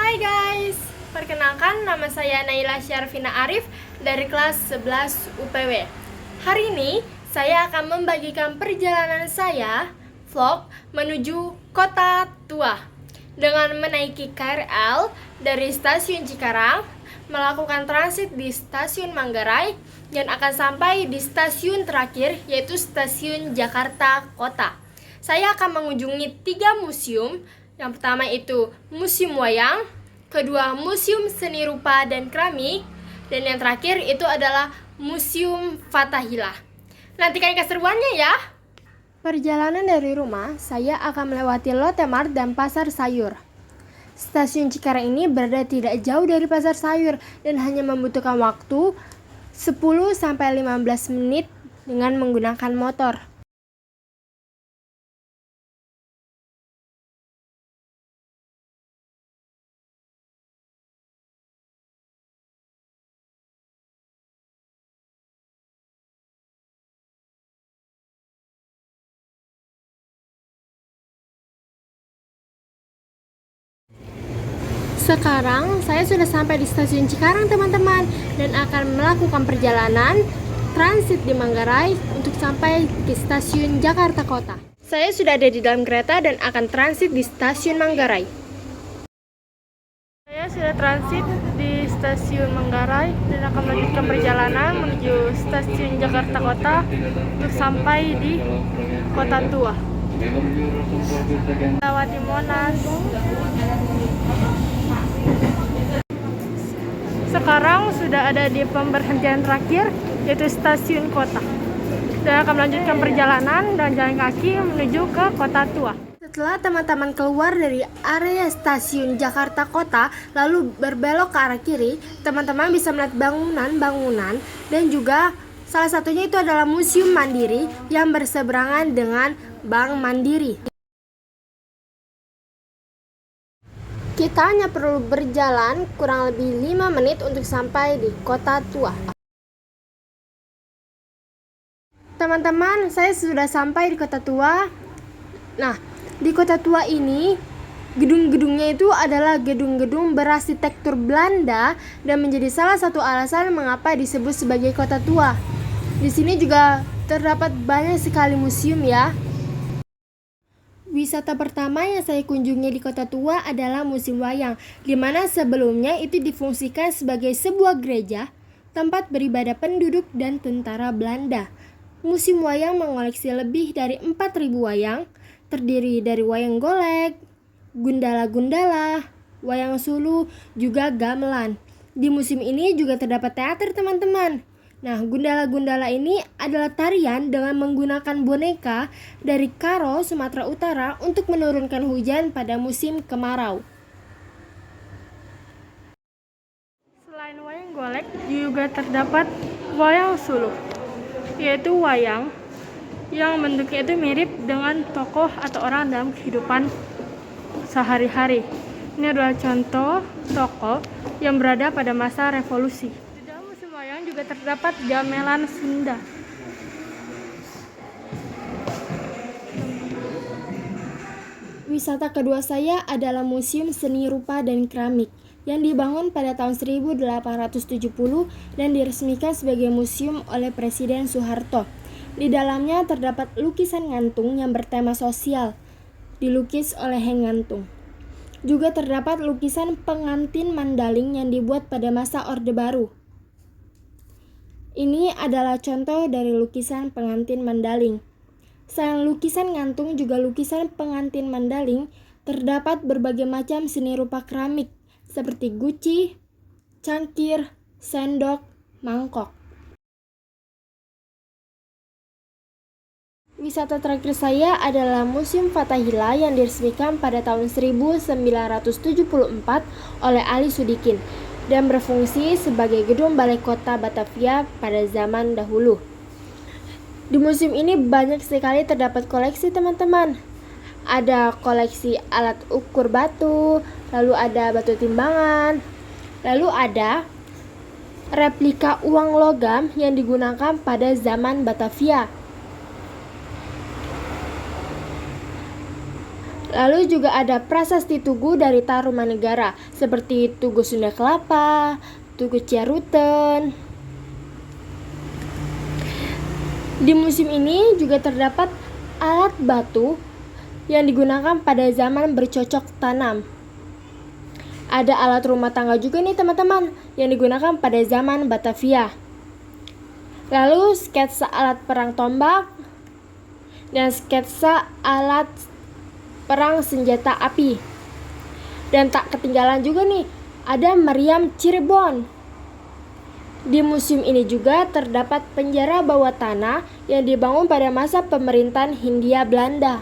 Hai guys, perkenalkan nama saya Naila Syarfina Arif dari kelas 11 UPW. Hari ini saya akan membagikan perjalanan saya vlog menuju Kota Tua dengan menaiki KRL dari stasiun Cikarang, melakukan transit di stasiun Manggarai dan akan sampai di stasiun terakhir yaitu stasiun Jakarta Kota. Saya akan mengunjungi 3 museum. Yang pertama itu Museum Wayang, kedua Museum Seni Rupa dan Keramik, dan yang terakhir itu adalah Museum Fathahillah. Nantikan keseruannya ya. Perjalanan dari rumah, saya akan melewati Lotte Mart dan Pasar Sayur. Stasiun Cikarang ini berada tidak jauh dari Pasar Sayur dan hanya membutuhkan waktu 10-15 menit dengan menggunakan motor. Sekarang saya sudah sampai di stasiun Cikarang teman-teman dan akan melakukan perjalanan transit di Manggarai untuk sampai ke stasiun Jakarta Kota. Saya sudah ada di dalam kereta dan akan transit di stasiun Manggarai. Saya sudah transit di stasiun Manggarai dan akan melanjutkan perjalanan menuju stasiun Jakarta Kota untuk sampai di Kota Tua. Lewati Monas. Sekarang sudah ada di pemberhentian terakhir yaitu stasiun kota. Dan akan melanjutkan perjalanan dan jalan kaki menuju ke Kota Tua. Setelah teman-teman keluar dari area stasiun Jakarta Kota lalu berbelok ke arah kiri, teman-teman bisa melihat bangunan-bangunan dan juga salah satunya itu adalah Museum Mandiri yang berseberangan dengan Bank Mandiri. Kita hanya perlu berjalan kurang lebih 5 menit untuk sampai di Kota Tua. Teman-teman, saya sudah sampai di Kota Tua. Nah, di Kota Tua ini gedung-gedungnya itu adalah gedung-gedung berarsitektur Belanda dan menjadi salah satu alasan mengapa disebut sebagai Kota Tua. Di sini juga terdapat banyak sekali museum ya. Wisata pertama yang saya kunjungi di Kota Tua adalah Museum Wayang, di mana sebelumnya itu difungsikan sebagai sebuah gereja, tempat beribadah penduduk dan tentara Belanda. Museum Wayang mengoleksi lebih dari 4.000 wayang, terdiri dari wayang golek, gundala-gundala, wayang sulu, juga gamelan. Di museum ini juga terdapat teater teman-teman. Nah, gundala-gundala ini adalah tarian dengan menggunakan boneka dari Karo, Sumatera Utara untuk menurunkan hujan pada musim kemarau. Selain wayang golek, juga terdapat wayang suluh, yaitu wayang yang bentuknya itu mirip dengan tokoh atau orang dalam kehidupan sehari-hari. Ini adalah contoh tokoh yang berada pada masa revolusi. Juga terdapat gamelan Sunda. Wisata kedua saya adalah Museum Seni Rupa dan Keramik yang dibangun pada tahun 1870 dan diresmikan sebagai museum oleh Presiden Soeharto. Di dalamnya terdapat lukisan gantung yang bertema sosial, dilukis oleh Heng Ngantung. Juga terdapat lukisan pengantin Mandaling yang dibuat pada masa Orde Baru. Ini adalah contoh dari lukisan pengantin Mandaling. Selain lukisan gantung, juga lukisan pengantin Mandaling, terdapat berbagai macam seni rupa keramik seperti guci, cangkir, sendok, mangkok. Wisata terakhir saya adalah Museum Fathahillah yang diresmikan pada tahun 1974 oleh Ali Sudikin dan berfungsi sebagai gedung balai kota Batavia pada zaman dahulu. Di museum ini banyak sekali terdapat koleksi teman-teman. Ada koleksi alat ukur batu, lalu ada batu timbangan, lalu ada replika uang logam yang digunakan pada zaman Batavia. Lalu juga ada prasasti Tugu dari Tarumanegara seperti Tugu Sunda Kelapa, Tugu Ciaruten. Di museum ini juga terdapat alat batu yang digunakan pada zaman bercocok tanam. Ada alat rumah tangga juga nih teman-teman yang digunakan pada zaman Batavia. Lalu sketsa alat perang tombak dan sketsa alat perang senjata api. Dan tak ketinggalan juga nih, ada meriam Cirebon. Di museum ini juga terdapat penjara bawah tanah yang dibangun pada masa pemerintahan Hindia Belanda.